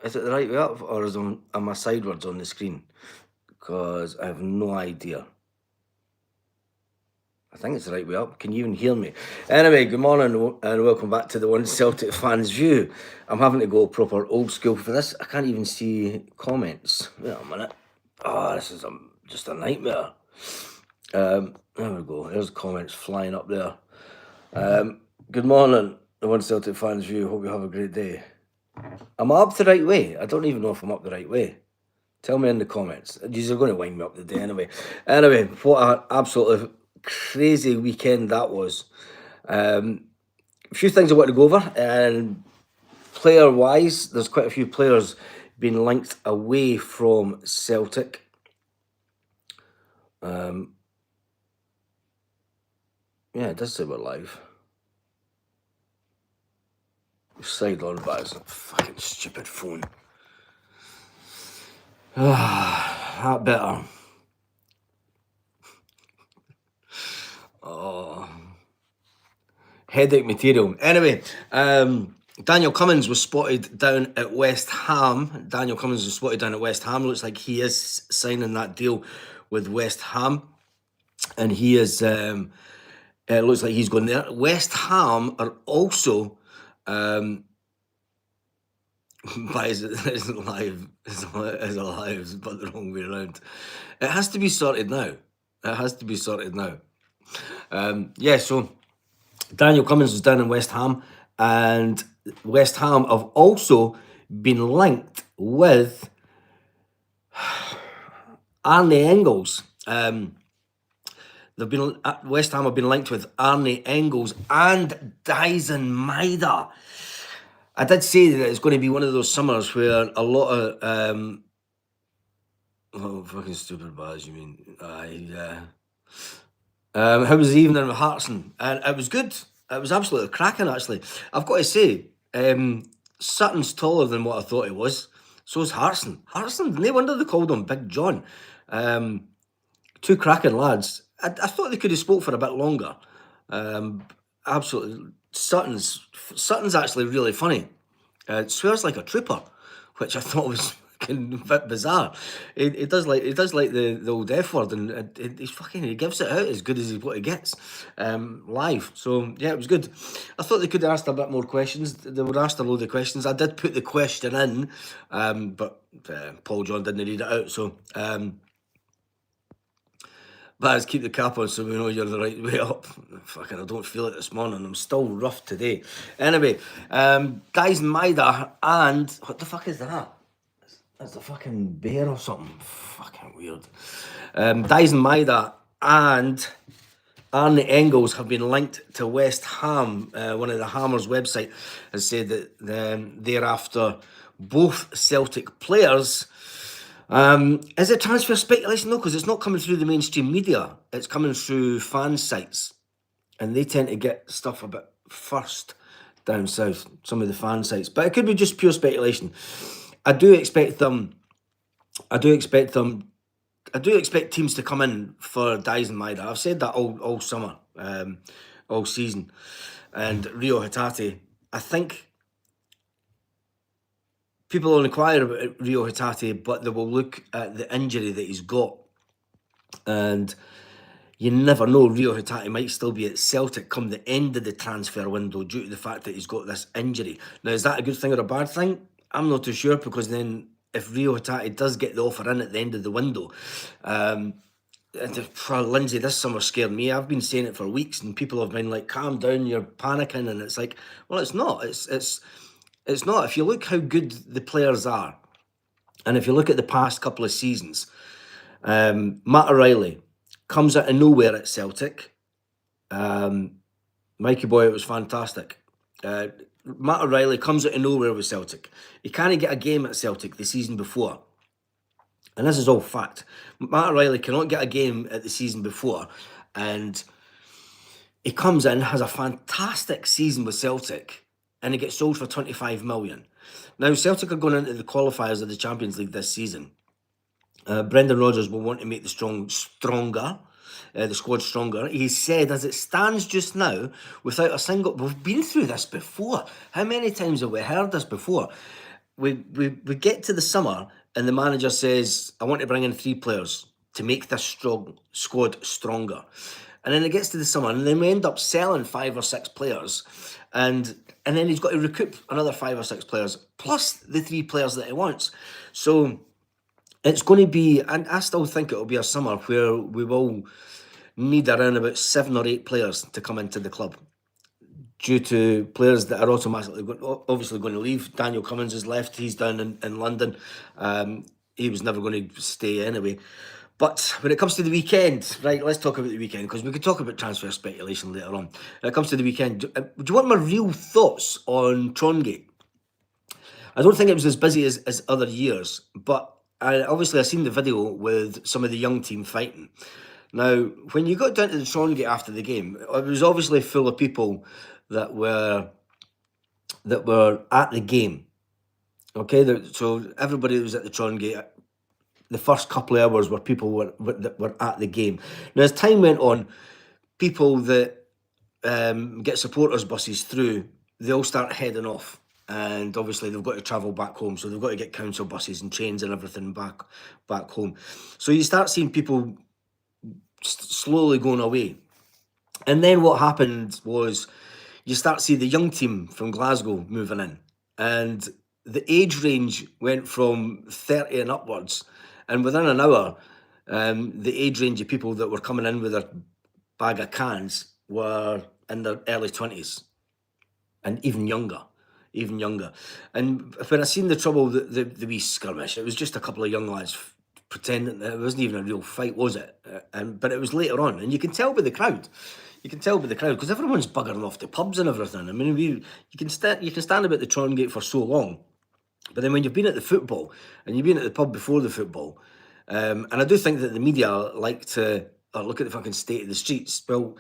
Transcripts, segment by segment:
Is it the right way up or am I sideways on the screen? Because I have no idea. I think it's the right way up. Can you even hear me? Anyway, good morning and welcome back to the One Celtic Fans View. I'm having to go proper old school for this. I can't even see comments. Wait a minute. Oh, this is just a nightmare. There we go. There's comments flying up there. Good morning, the One Celtic Fans View. Hope you have a great day. Am I up the right way? I don't even know if I'm up the right way. Tell me in the comments. These are going to wind me up the day anyway. Anyway, what an absolutely crazy weekend that was. A few things I want to go over. And player-wise, there's quite a few players being linked away from Celtic. Yeah, it does say we're live. Side on, but it's a fucking stupid phone. That better. Oh, headache material. Anyway, Daniel Cummins was spotted down at West Ham. Looks like he is signing that deal with West Ham, and he is. It looks like he's going there. West Ham are also. Is live, but the wrong way around. It has to be sorted now. Yeah, so Daniel Cummins was down in West Ham, and West Ham have also been linked with Arne Engels. West Ham have been linked with Arne Engels and Dyson Maida. I did say that it's going to be one of those summers where a lot of fucking stupid bars. You mean? How was the evening with Hartson? And it was good. It was absolutely cracking, actually. I've got to say, Sutton's taller than what I thought he was. So is Hartson. No wonder they called him Big John. Two cracking lads. I thought they could have spoke for a bit longer. Absolutely. Sutton's actually really funny. Swears like a trooper, which I thought was a bit bizarre. He does like the old F word, and he gives it out as good as what he gets live. So yeah, it was good. I thought they could have asked a bit more questions. They were asked a load of questions. I did put the question in, but Paul John didn't read it out. So. But let's keep the cap on so we know you're the right way up. Fucking, I don't feel it this morning. I'm still rough today. Anyway, Dyson Maida and... What the fuck is that? That's a fucking bear or something. Fucking weird. Dyson Maida and Arne Engels have been linked to West Ham. One of the Hammers website has said that they're after both Celtic players. Is it transfer speculation? No, because it's not coming through the mainstream media. It's coming through fan sites, and they tend to get stuff a bit first down south, some of the fan sites. But it could be just pure speculation. I do expect teams to come in for Dyson Maida. I've said that all summer, all season. And Rio Hatate, I think people will inquire about Rio Hatate, but they will look at the injury that he's got. And you never know, Rio Hatate might still be at Celtic come the end of the transfer window due to the fact that he's got this injury. Now, is that a good thing or a bad thing? I'm not too sure, because then if Rio Hatate does get the offer in at the end of the window, Lindsay, this summer scared me. I've been saying it for weeks, and people have been like, calm down, you're panicking. And it's like, well, it's not. It's not. If you look how good the players are, and if you look at the past couple of seasons, Matt O'Reilly comes out of nowhere at Celtic. Mikey boy, it was fantastic. Matt O'Reilly comes out of nowhere with Celtic. He can't get a game at Celtic the season before. And this is all fact. Matt O'Reilly cannot get a game at the season before. And he comes in, has a fantastic season with Celtic, and he gets sold for 25 million. Now, Celtic are going into the qualifiers of the Champions League this season. Brendan Rodgers will want to make the squad stronger. He said, as it stands just now, without a single... We've been through this before. How many times have we heard this before? we get to the summer and the manager says, I want to bring in 3 players to make this strong squad stronger. And then it gets to the summer and then we end up selling 5 or 6 players, and then he's got to recoup another 5 or 6 players plus the 3 players that he wants. So it's going to be, and I still think it'll be a summer where we will need around about 7 or 8 players to come into the club, due to players that are automatically obviously going to leave. Daniel Cummins has left. He's down in London. He was never going to stay anyway. But when it comes to the weekend, right, let's talk about the weekend, because we could talk about transfer speculation later on. When it comes to the weekend, do you want my real thoughts on Trongate? I don't think it was as busy as other years, but obviously I've seen the video with some of the young team fighting. Now, when you got down to the Trongate after the game, it was obviously full of people that were at the game. Okay, so everybody that was at the Trongate, the first couple of hours were people that were at the game. Now, as time went on, people that get supporters buses through, they all start heading off, and obviously they've got to travel back home, so they've got to get council buses and trains and everything back home. So you start seeing people slowly going away. And then what happened was you start seeing the young team from Glasgow moving in, and the age range went from 30 and upwards, and within an hour the age range of people that were coming in with their bag of cans were in their early 20s and even younger. And when I seen the trouble, the wee skirmish, it was just a couple of young lads pretending that it wasn't even a real fight, was it? But it was later on, and you can tell by the crowd. You can tell by the crowd, because everyone's buggering off to pubs and everything. I mean, you can stand about the Trongate for so long, but then when you've been at the football and you've been at the pub before the football, and I do think that the media like to look at the fucking state of the streets. Well,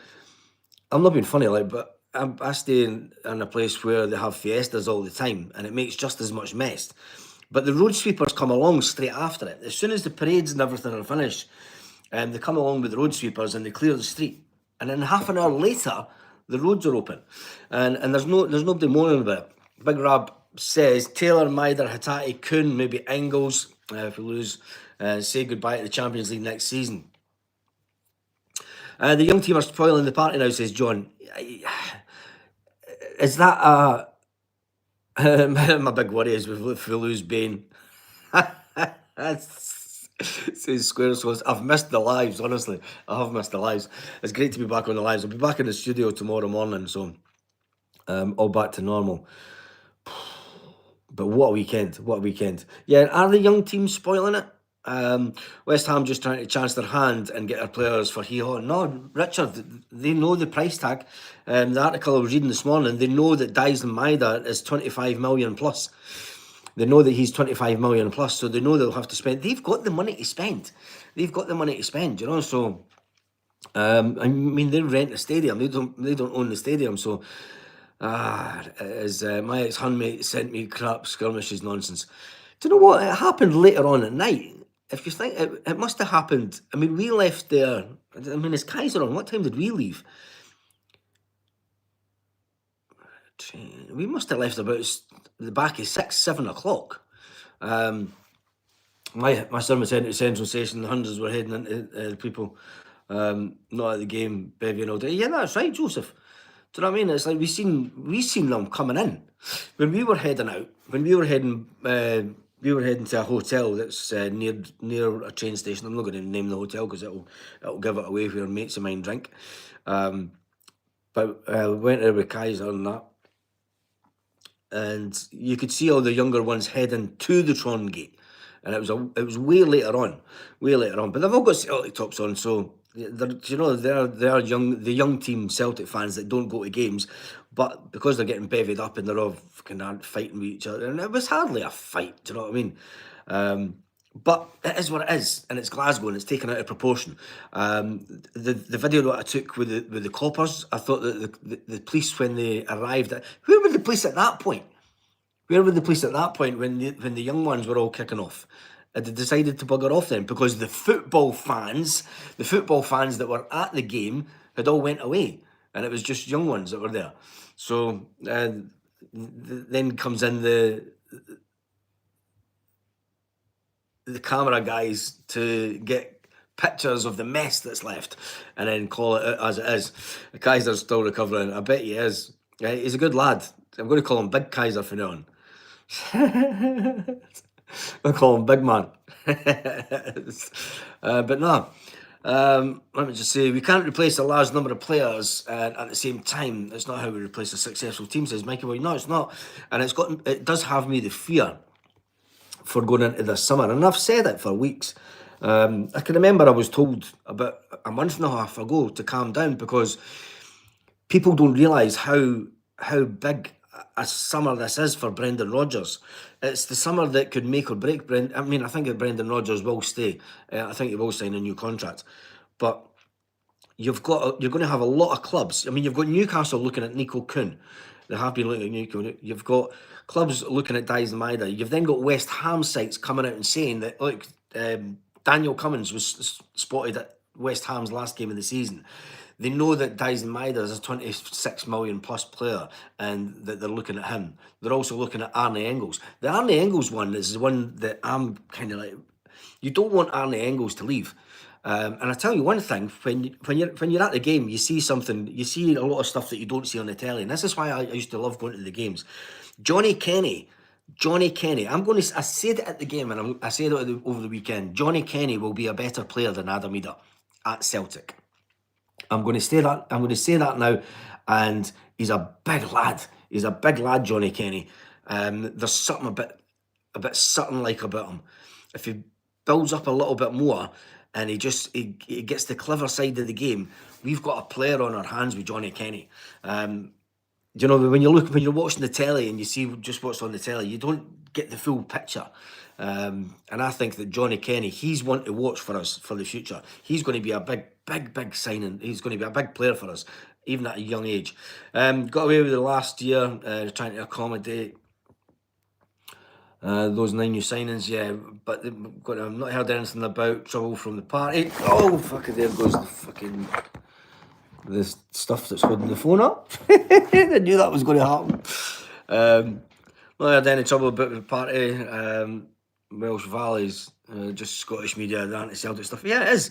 I'm not being funny, like, but I stay in a place where they have fiestas all the time, and it makes just as much mess. But the road sweepers come along straight after it. As soon as the parades and everything are finished, they come along with the road sweepers and they clear the street. And then half an hour later, the roads are open, and there's nobody moaning about it. Big Rab says Taylor, Maider, Hattati, Kuhn, maybe Engels, if we lose, say goodbye to the Champions League next season. The young team are spoiling the party now, says John. Is that my big worry is if we lose Bain. Says Square Sauce. I've missed the lives, honestly. I have missed the lives. It's great to be back on the lives. I'll be back in the studio tomorrow morning, so all back to normal. But what a weekend. Yeah, are the young teams spoiling it? West Ham just trying to chance their hand and get their players for hee-haw. No, Richard, they know the price tag. The article I was reading this morning, they know that Dyson Maeda is 25 million plus. They know that he's 25 million plus, so they know they'll have to spend. They've got the money to spend. You know. So, I mean, they rent a stadium. They don't own the stadium. So, as my ex-handmate sent me crap skirmishes nonsense. Do you know what? It happened later on at night. If you think it must have happened. I mean, we left there. I mean, it's Kaiser on. What time did we leave? We must have left about the back of 6, 7 o'clock. My son was heading to Central Station. The hundreds were heading into people not at the game, bevying all day. Yeah, that's right, Joseph. Do you know what I mean? It's like we seen them coming in when we were heading out. When we were heading to a hotel that's near a train station. I'm not going to name the hotel because it'll give it away where mates of mine drink. But we went there with Kaiser and that. And you could see all the younger ones heading to the Trongate, and it was way later on. But they've all got Celtic tops on, so they're young. The young team Celtic fans that don't go to games, but because they're getting bevied up and they're all kind of fighting with each other, and it was hardly a fight. Do you know what I mean? But it is what it is, and it's Glasgow, and it's taken out of proportion. The video that I took with the coppers, I thought that the police, when they arrived, where were the police at that point? Where were the police at that point when the young ones were all kicking off? They decided to bugger off then, because the football fans that were at the game had all went away, and it was just young ones that were there. So then comes in the camera guys to get pictures of the mess that's left and then call it as it is. Kaiser's still recovering. I bet he is. He's a good lad. I'm going to call him Big Kaiser from now on. I'll call him Big Man. But no. Let me just say, we can't replace a large number of players at the same time. That's not how we replace a successful team, says Mikey Boy. No, it's not. And it does have me the fear for going into this summer. And I've said it for weeks. I can remember I was told about a month and a half ago to calm down because people don't realise how big a summer this is for Brendan Rodgers. It's the summer that could make or break Brendan. I mean, I think that Brendan Rodgers will stay. I think he will sign a new contract. But you're going to have a lot of clubs. I mean, you've got Newcastle looking at Nico Kuhn. They have been looking at Nico. You've got clubs looking at Dyson Maeda. You've then got West Ham sites coming out and saying that, look, Daniel Cummins was spotted at West Ham's last game of the season. They know that Dyson Maeda is a 26 million plus player and that they're looking at him. They're also looking at Arne Engels. The Arne Engels one is the one that I'm kind of like, you don't want Arne Engels to leave. And I tell you one thing, when you're at the game, you see something, you see a lot of stuff that you don't see on the telly. And this is why I used to love going to the games. Johnny Kenny, I said it at the game and I said it over the weekend. Johnny Kenny will be a better player than Adam Idah at Celtic. I'm going to say that now, and he's a big lad. He's a big lad, Johnny Kenny. There's something a bit something like about him. If he builds up a little bit more, and he gets the clever side of the game, we've got a player on our hands with Johnny Kenny. You know, when you're watching the telly and you see just what's on the telly, you don't get the full picture. And I think that Johnny Kenny, he's one to watch for us for the future. He's going to be a big signing. He's going to be a big player for us, even at a young age. Got away with it last year, trying to accommodate those 9 new signings, yeah. But I've not heard anything about trouble from the party. Oh, fucking, there goes the stuff that's holding the phone up. I knew that was going to happen. Not heard any trouble about the party. Welsh Valleys, just Scottish media, the anti-Celtic stuff. Yeah, it is.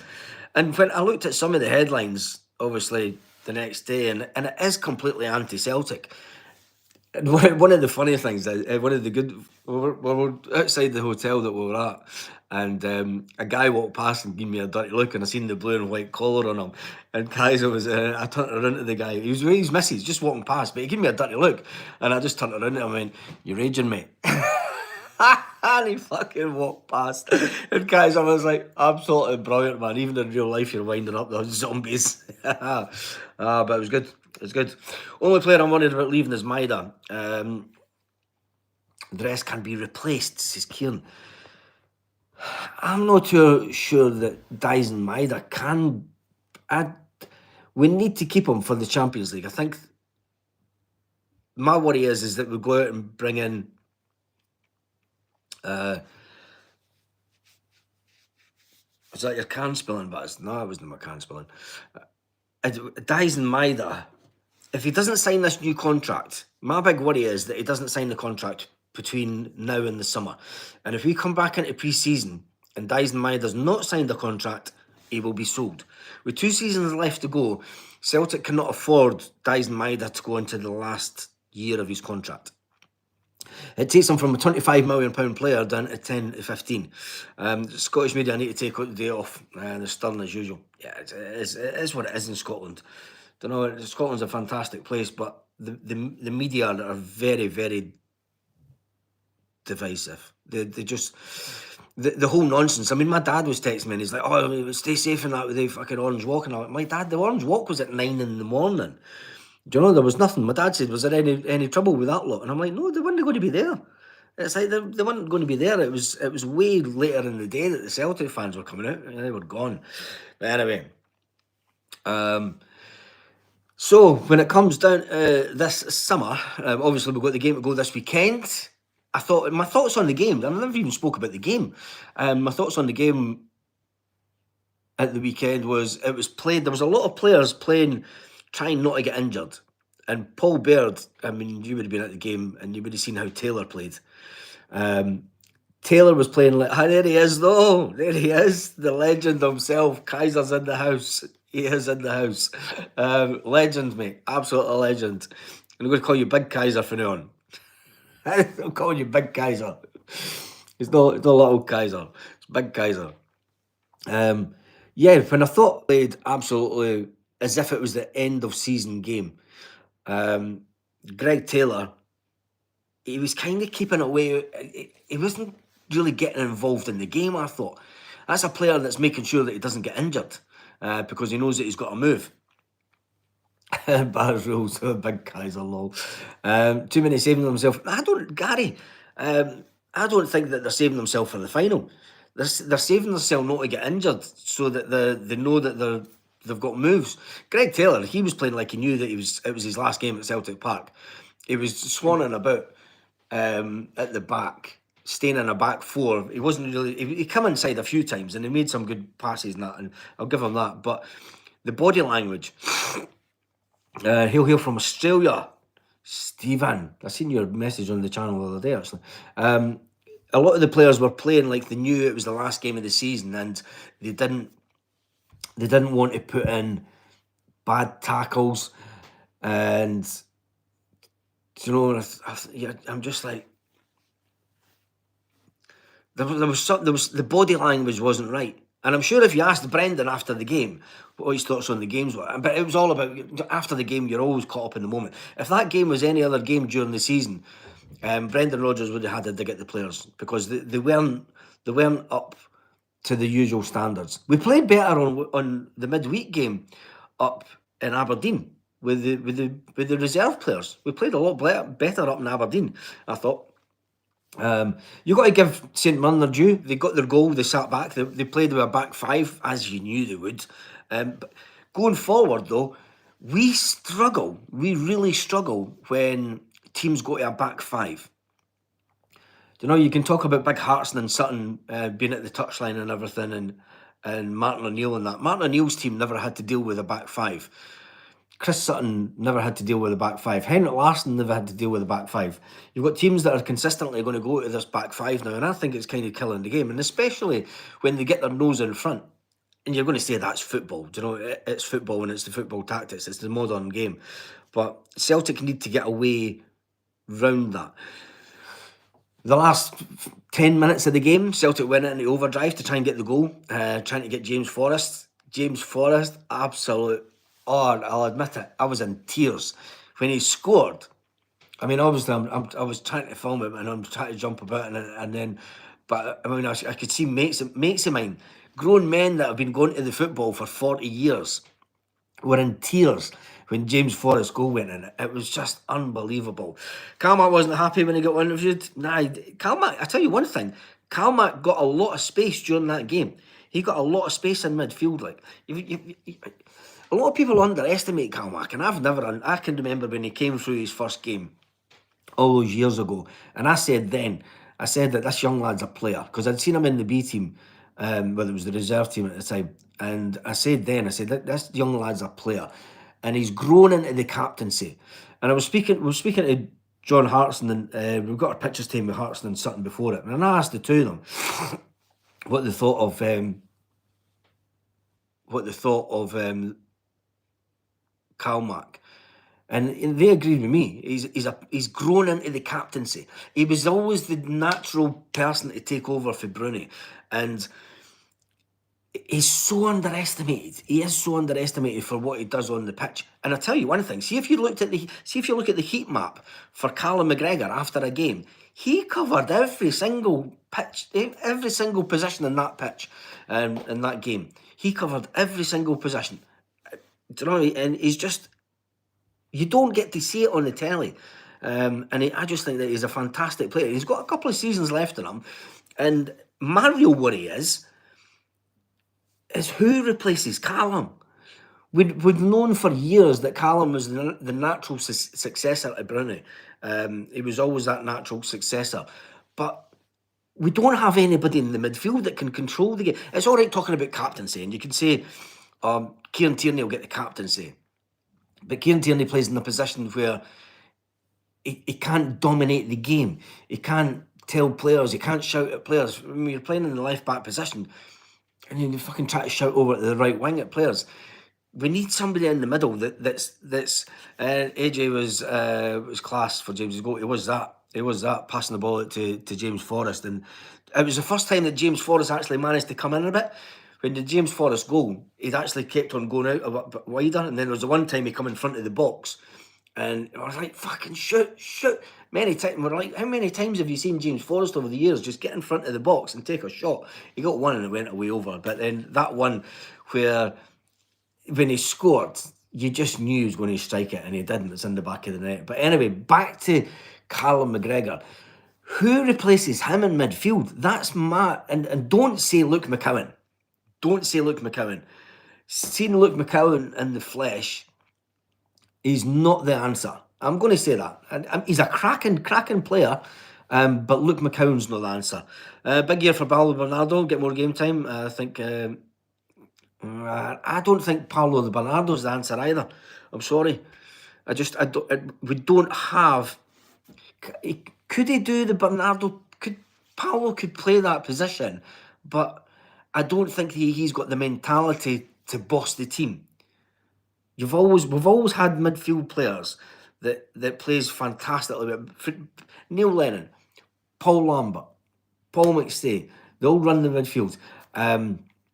And when I looked at some of the headlines, obviously, the next day, and it is completely anti-Celtic. One of the funny things, one of the good, we were outside the hotel that we were at, and a guy walked past and gave me a dirty look, and I seen the blue and white collar on him, and Kaiser was, I turned around to the guy, he was with his missus, just walking past, but he gave me a dirty look, and I just turned around to him and went, "You're raging, mate." And he fucking walked past, and Kaiser was like, "Absolutely brilliant, man, even in real life you're winding up those zombies." But it was good. It's good. Only player I'm worried about leaving is Maeda. The rest can be replaced, says Kieran. I'm not too sure that Dyson Maeda can. We need to keep him for the Champions League. I think my worry is that we go out and bring in was that your can spelling, Baz? No, it wasn't my can spelling. Dyson Maeda, if he doesn't sign this new contract, my big worry is that he doesn't sign the contract between now and the summer. And if we come back into pre-season and Dyson Maeda does not sign the contract, he will be sold. With 2 seasons left to go, Celtic cannot afford Dyson Maeda to go into the last year of his contract. It takes him from a £25 million player down to 10 to 15. Scottish media need to take the day off. They're stern as usual. Yeah, it is what it is in Scotland. Don't know, Scotland's a fantastic place, but the media are very, very divisive. They just the whole nonsense. I mean, my dad was texting me and he's like, "Oh, stay safe in that with the fucking Orange Walk." And I'm like, "My dad, the Orange Walk was at 9 in the morning. Do you know, there was nothing." My dad said, "Was there any trouble with that lot?" And I'm like, "No, they weren't going to be there." It's like they weren't going to be there. It was way later in the day that the Celtic fans were coming out and they were gone. But anyway, so when it comes down this summer, obviously we've got the game to go this weekend. My thoughts on the game, I never even spoke about the game. My thoughts on the game at the weekend was it was played, there was a lot of players playing, trying not to get injured. And Paul Baird, I mean, you would have been at the game and you would have seen how Taylor played. Taylor was playing like, there he is though. There he is, the legend himself. Kaiser's in the house. He is in the house. Legend, mate, absolute legend. I'm going to call you Big Kaiser from now on. I'm calling you Big Kaiser. It's not little Kaiser. It's Big Kaiser. Yeah, when I thought played absolutely as if it was the end of season game. Greg Taylor, he was kind of keeping away. He wasn't really getting involved in the game, I thought. That's a player that's making sure that he doesn't get injured because he knows that he's got to move. Bad rules, Big Kaiser, lol. Too many saving themselves. Gary, I don't think that they're saving themselves for the final. They're saving themselves not to get injured so that they know that they've got moves. Greg Taylor, he was playing like he knew that it was his last game at Celtic Park. He was swanning about at the back, staying in a back four. He wasn't really. He come inside a few times and he made some good passes and that, and I'll give him that. But the body language. Hail, hail from Australia, Stephen. I seen your message on the channel the other day, actually. A lot of the players were playing like they knew it was the last game of the season, and they didn't want to put in bad tackles, and you know, I'm just like, there was the body language wasn't right. And I'm sure if you asked Brendan after the game what his thoughts on the games were, but it was all about, after the game, you're always caught up in the moment. If that game was any other game during the season, Brendan Rodgers would have had to dig at the players because they weren't up to the usual standards. We played better on the midweek game up in Aberdeen with the reserve players. We played a lot better up in Aberdeen, I thought. You got to give St Mirren their due. They got their goal. They sat back. They played with a back five, as you knew they would. But going forward, though, we struggle. We really struggle when teams go to a back five. You know, you can talk about Big Hartson and Sutton being at the touchline and everything, and Martin O'Neill and that. Martin O'Neill's team never had to deal with a back five. Chris Sutton never had to deal with a back five. Henrik Larsson never had to deal with a back five. You've got teams that are consistently going to go to this back five now, and I think it's kind of killing the game, and especially when they get their nose in front. And you're going to say that's football. Do you know, it's football and it's the football tactics. It's the modern game. But Celtic need to get away round that. The last 10 minutes of the game, Celtic went into overdrive to try and get the goal, trying to get James Forrest. James Forrest, absolute. Oh, I'll admit it, I was in tears when he scored. I mean, obviously, I was trying to film him and I'm trying to jump about and then, but I mean, I could see mates of mine, grown men that have been going to the football for 40 years, were in tears when James Forrest's goal went in. It was just unbelievable. Calmac wasn't happy when he got interviewed. Nah, Calmac, I tell you one thing, Calmac got a lot of space during that game. He got a lot of space in midfield. Like, a lot of people underestimate Calmac, and I can remember when he came through his first game all those years ago, and I said that this young lad's a player, because I'd seen him in the B team, whether it was the reserve team at the time, and I said that this young lad's a player, and he's grown into the captaincy. And we were speaking to John Hartson, and we've got our pictures taken with Hartson and Sutton before it, and I asked the two of them what they thought of Calmac, and they agreed with me. He's grown into the captaincy. He was always the natural person to take over for Bruni, and he's so underestimated. He is so underestimated for what he does on the pitch. And I tell you one thing: see if you look at the heat map for Callum McGregor after a game, he covered every single pitch, every single position in that pitch, in that game. He covered every single position. Do you know? And he's just, you don't get to see it on the telly. I just think that he's a fantastic player. He's got a couple of seasons left in him, and my real worry is who replaces Callum. We've known for years that Callum was the natural successor to Bruni. He was always that natural successor, but we don't have anybody in the midfield that can control the game. It's all right talking about captaincy, and you can say Kieran Tierney will get the captaincy, but Kieran Tierney plays in a position where he can't dominate the game. He can't tell players, you can't shout at players. When you're playing in the left back position, and you fucking try to shout over to the right wing at players. We need somebody in the middle that's AJ was class for James's goal. It was that passing the ball to James Forrest, and it was the first time that James Forrest actually managed to come in a bit. When the James Forrest goal, he'd actually kept on going out a bit wider, and then there was the one time he come in front of the box, and I was like, fucking shoot. Many times, we're like, how many times have you seen James Forrest over the years just get in front of the box and take a shot? He got one and it went away over, but then that one where when he scored, you just knew he was going to strike it, and he didn't. It's in the back of the net. But anyway, back to Callum McGregor. Who replaces him in midfield? That's mad. And don't say Luke McCowan. Don't say Luke McCowan. Seeing Luke McCowan in the flesh is not the answer. I'm going to say that. And he's a cracking player, but Luke McCowan's not the answer. Big year for Paulo Bernardo. Get more game time. I think... I don't think Paulo Di Bernardo's the answer either. I'm sorry. We don't have... Could he do the Bernardo... Paulo could play that position, but I don't think he's got the mentality to boss the team. We've always had midfield players that plays fantastically. Neil Lennon, Paul Lambert, Paul McStay, they all run the midfield.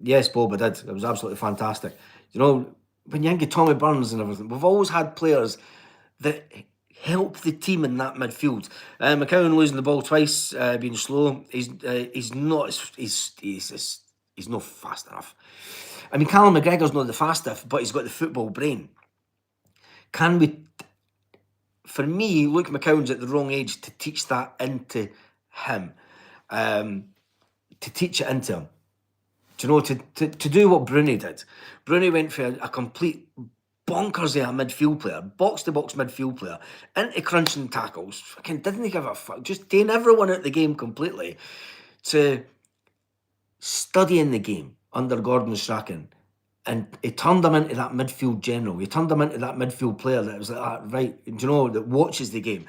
Yes, Bob, I did. It was absolutely fantastic. You know, when you think of Tommy Burns and everything, we've always had players that help the team in that midfield. McCowan losing the ball twice, being slow. He's not fast enough. I mean, Callum McGregor's not the fastest, but he's got the football brain. For me, Luke McCowan's at the wrong age to teach that into him. To teach it into him. Do you know, to do what Bruni did. Bruni went for a complete bonkers of a midfield player, box-to-box midfield player, into crunching tackles. Fucking didn't give a fuck. Just taking everyone out of the game completely, to studying the game under Gordon Strachan. And he turned him into that midfield general. He turned him into that midfield player that was like that, right, do you know, that watches the game.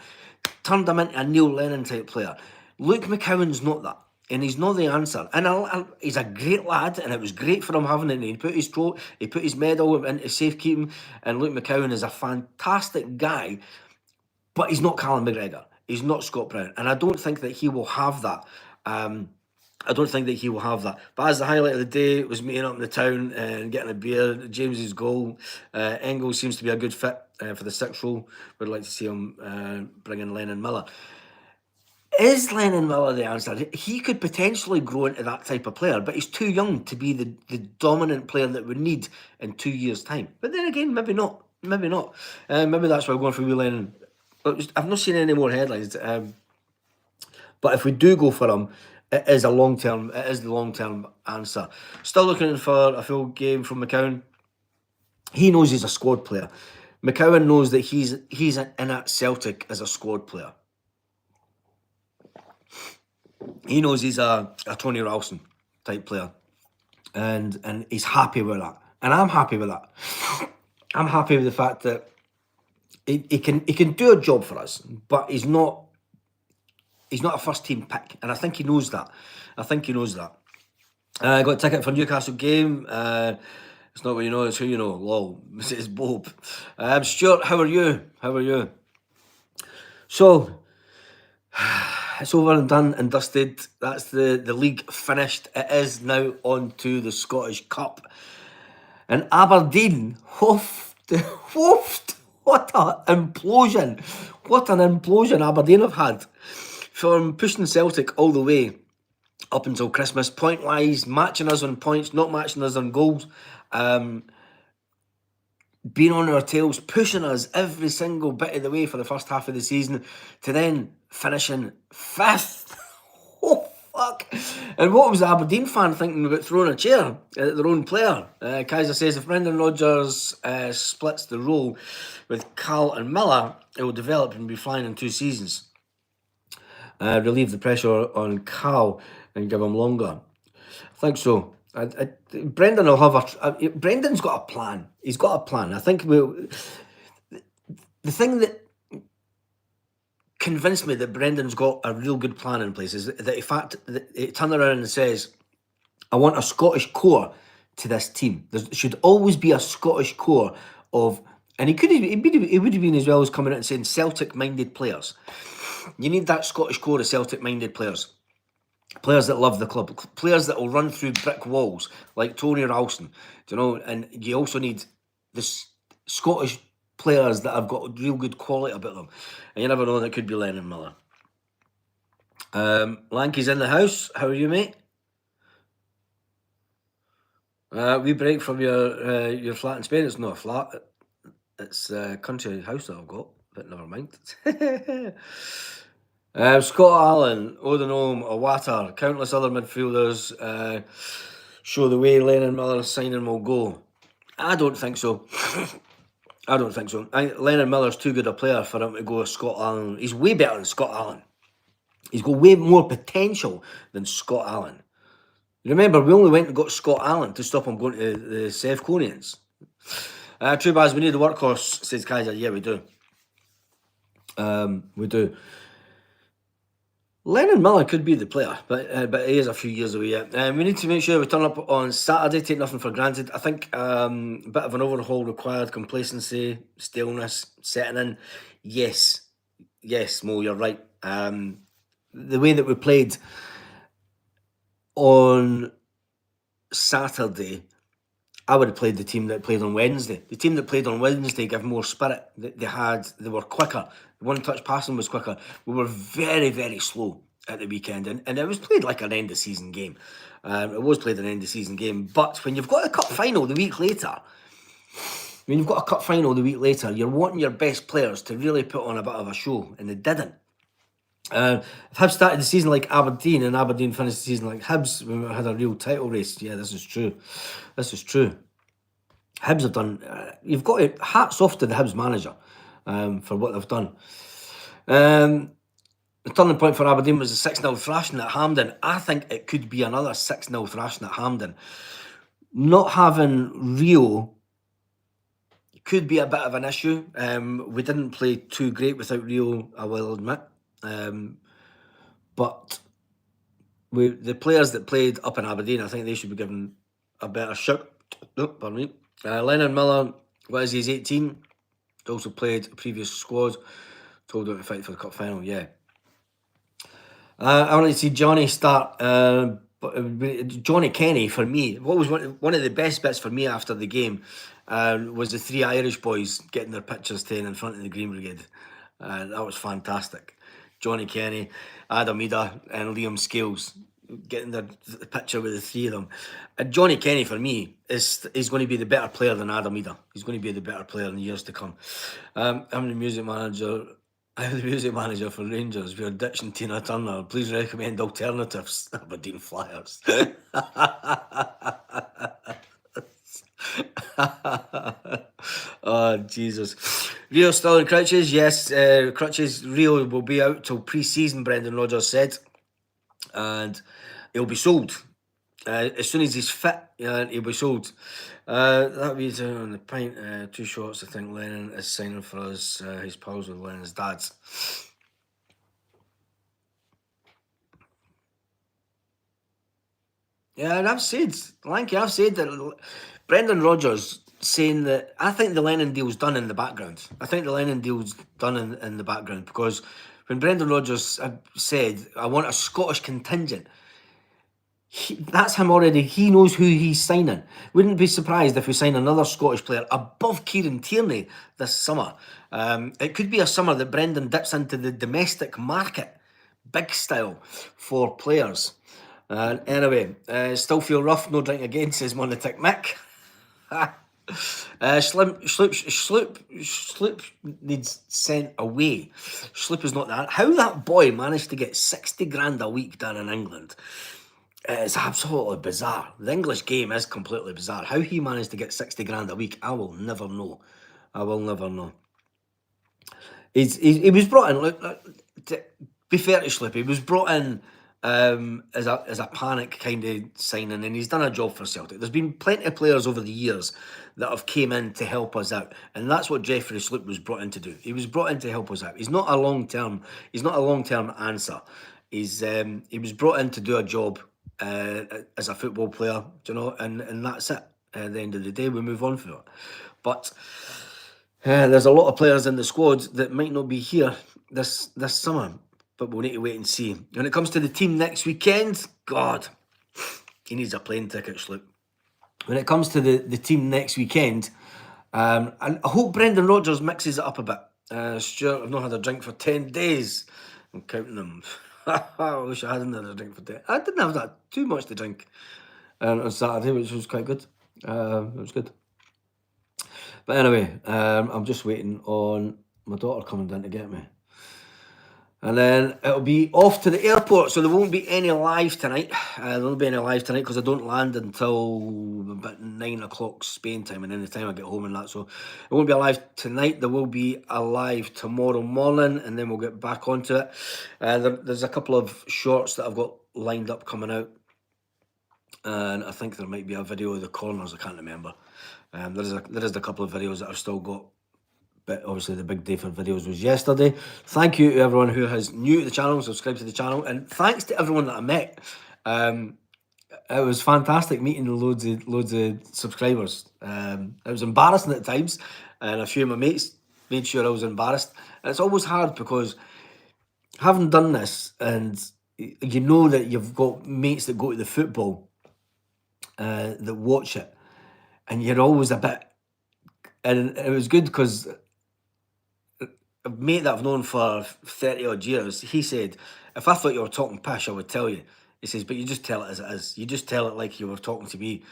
Turned him into a Neil Lennon type player. Luke McCowan's not that. And he's not the answer. And he's a great lad, and it was great for him having it. He put his medal into safekeeping, and Luke McCowan is a fantastic guy, but he's not Callum McGregor. He's not Scott Brown. And I don't think that he will have that. But as the highlight of the day was meeting up in the town and getting a beer, James's goal. Engels seems to be a good fit for the 6th role. Would like to see him bring in Lennon Miller. Is Lennon Miller the answer? He could potentially grow into that type of player, but he's too young to be the dominant player that we need in 2 years' time. But then again, maybe not. Maybe that's why we're going for Will Lennon. I've not seen any more headlines. But if we do go for him, it is the long-term answer. Still looking for a full game from McCowan. He knows he's a squad player. McCowan knows that he's in at Celtic as a squad player. He knows he's a Tony Ralston type player, and he's happy with that, and I'm happy with that. I'm happy with the fact that he can do a job for us, but he's not a first team pick, and I think he knows that. I got a ticket for Newcastle game. It's not what you know, it's who you know. Lol, it's Bob. Stuart, how are you? So. It's over and done and dusted. That's the league finished. It is now on to the Scottish Cup. And Aberdeen, woofed. What an implosion. What an implosion Aberdeen have had. From pushing Celtic all the way up until Christmas, point-wise, matching us on points, not matching us on goals. Being on our tails, pushing us every single bit of the way for the first half of the season, to then finishing 5th. Oh, fuck. And what was the Aberdeen fan thinking about throwing a chair at their own player? Kaiser says, if Brendan Rodgers splits the role with Cal and Miller, it will develop and be flying in 2 seasons. Relieve the pressure on Cal and give him longer. I think so. Brendan will have Brendan's got a plan. He's got a plan. I think the thing that convinced me that Brendan's got a real good plan in place. Is that in fact he turned around and says, I want a Scottish core to this team. There should always be a Scottish core of, and he would have been as well as coming out and saying Celtic-minded players. You need that Scottish core of Celtic-minded players. Players that love the club. Players that will run through brick walls, like Tony Ralston. Do you know? And you also need the Scottish players that have got real good quality about them. And you never know, that could be Lennon Miller. Lanky's in the house. How are you, mate? We break from your flat in Spain. It's not a flat. It's a country house that I've got, but never mind. Scott Allen, Odenholm, Owata, countless other midfielders show the way Lennon Miller's signing will go. I don't think so. I don't think so. I think Lennon Miller's too good a player for him to go with Scott Allen. He's way better than Scott Allen. He's got way more potential than Scott Allen. Remember, we only went and got Scott Allen to stop him going to the Sevconians. True Baz, we need the workhorse, says Kaiser. Yeah, we do. We do. Lennon Miller could be the player, but he is a few years away yet. We need to make sure we turn up on Saturday, take nothing for granted. I think a bit of an overhaul required, complacency, staleness, setting in. Yes, Mo, you're right. The way that we played on Saturday, I would have played the team that played on Wednesday. The team that played on Wednesday gave more spirit. They were quicker. One-touch passing was quicker. We were very, very slow at the weekend, and it was played like an end-of-season game. It was played an end-of-season game, but when you've got a cup final the week later, you're wanting your best players to really put on a bit of a show, and they didn't. If Hibs started the season like Aberdeen and Aberdeen finished the season like Hibs, we had a real title race. Yeah, this is true. Hibs have done. You've got to, hats off to the Hibs manager for what they've done. The turning point for Aberdeen was the 6-0 thrashing at Hampden. I think it could be another 6-0 thrashing at Hampden. Not having Rio could be a bit of an issue. We didn't play too great without Rio, I will admit. But the players that played up in Aberdeen, I think they should be given a better shout. Oh, pardon me. Lennon Miller, what is he? He's 18. He also played a previous squad. Told him to fight for the cup final. Yeah. I want to see Johnny start. Johnny Kenny, for me, what was one of the best bits for me after the game was the three Irish boys getting their pictures taken in front of the Green Brigade. That was fantastic. Johnny Kenny, Adam Ida, and Liam Scales getting the picture with the three of them. Johnny Kenny, for me, is going to be the better player than Adam Ida. He's going to be the better player in the years to come. I'm the music manager. I'm the music manager for Rangers. We're ditching Tina Turner. Please recommend alternatives. Aberdeen Flyers. Oh, Jesus. Rio still in crutches? Yes, crutches. Rio will be out till pre-season, Brendan Rodgers said. And he'll be sold. As soon as he's fit, he'll be sold. That means on the pint, 2 shots. I think Lennon is signing for us. His pals with Lennon's dads. Yeah, and I've said that Brendan Rodgers saying that I think the Lennon deal's done in the background. In the background because when Brendan Rodgers said, I want a Scottish contingent, that's him already. He knows who he's signing. Wouldn't be surprised if we sign another Scottish player above Kieran Tierney this summer. It could be a summer that Brendan dips into the domestic market, big style, for players. Anyway, still feel rough, no drink again, says Monotic Mick. Sloop needs sent away. Sloop is not that. How that boy managed to get 60 grand a week down in England is absolutely bizarre. The English game is completely bizarre. How he managed to get 60 grand a week, I will never know. He was brought in, look, to be fair to Sloop, he was brought in as a panic kind of signing, and he's done a job for Celtic. There's been plenty of players over the years that have came in to help us out, and that's what Jeffrey Sloop was brought in to do. He was brought in to help us out. He's not a long term. He's not a long term answer. He was brought in to do a job as a football player, and that's it. At the end of the day, we move on from it. But there's a lot of players in the squad that might not be here this summer, but we'll need to wait and see. When it comes to the team next weekend, God, he needs a plane ticket, Sloop. When it comes to the team next weekend, and I hope Brendan Rodgers mixes it up a bit. Stuart, I've not had a drink for 10 days. I'm counting them. I wish I hadn't had a drink for 10. I didn't have that too much to drink on Saturday, which was quite good. It was good. But anyway, I'm just waiting on my daughter coming down to get me. And then it'll be off to the airport, so there won't be any live tonight. There won't be any live tonight because I don't land until about 9 o'clock Spain time, and then the time I get home and that. So it won't be a live tonight. There will be a live tomorrow morning, and then we'll get back onto it. There's a couple of shorts that I've got lined up coming out, and I think there might be a video of the corners. I can't remember. There is a couple of videos that I've still got. But obviously the big day for videos was yesterday. Thank you to everyone who is new to the channel, subscribe to the channel, and thanks to everyone that I met. It was fantastic meeting loads of subscribers. It was embarrassing at times, and a few of my mates made sure I was embarrassed. And it's always hard because having done this, and you know that you've got mates that go to the football that watch it, and you're always a bit. And it was good because a mate that I've known for 30 odd years, he said, if I thought you were talking pish, I would tell you. He says, but you just tell it as it is. You just tell it like you were talking to me,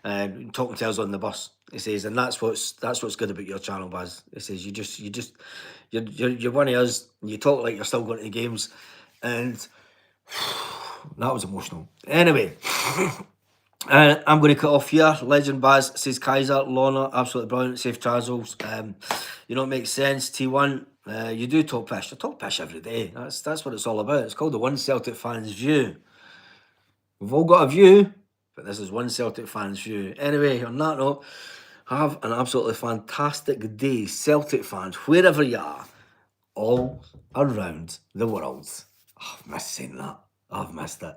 talking to us on the bus. He says, and that's what's good about your channel, Baz. He says, you're one of us. You talk like you're still going to the games, and that was emotional. Anyway. I'm going to cut off here. Legend Baz says Kaiser, Lorna, absolutely brilliant. Safe travels. It makes sense. T1, you do talk pish. I talk pish every day. That's what it's all about. It's called the One Celtic Fan's View. We've all got a view, but this is One Celtic Fan's View. Anyway, on that note, have an absolutely fantastic day, Celtic fans, wherever you are, all around the world. Oh, I've missed saying that. I've missed it.